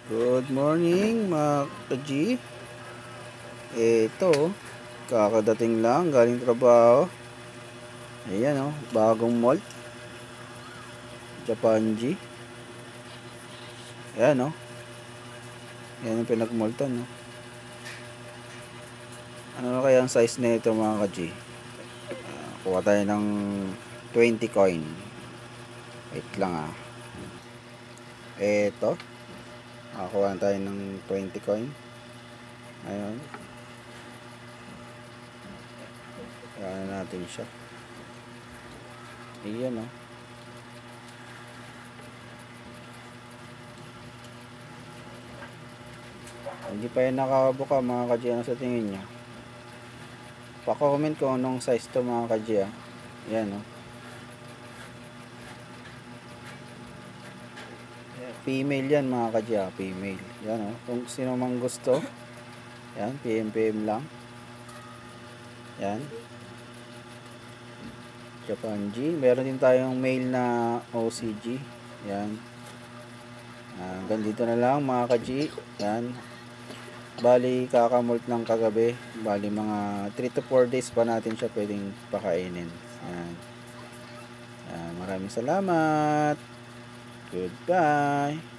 Good morning mga ka-G. Ito, kakadating lang galing trabaho. Ayan bagong malt. Japan G. Ayan yan yung pinagmaltan Ano na kaya ang size na ito mga ka-G? Kuha tayo ng 20 coin. Wait lang Ito, kuha tayo ng 20 coin. Ayun. Kaya natin siya. Ayan Hindi pa yan nakabuka mga ka-G. Ano sa tingin nyo? Pa-comment kung anong size to mga ka-G. Ayan Female yan mga ka-G. Female. Yan kung sino mang gusto. Yan, PM lang. Yan. Japan G. Meron din tayong male na OCG. Yan. Hanggang dito na lang mga ka-G. Yan. Bali kakamult lang kagabi. Bali mga 3 to 4 days pa natin siya pwedeng pakainin. Yan. Maraming salamat. Goodbye.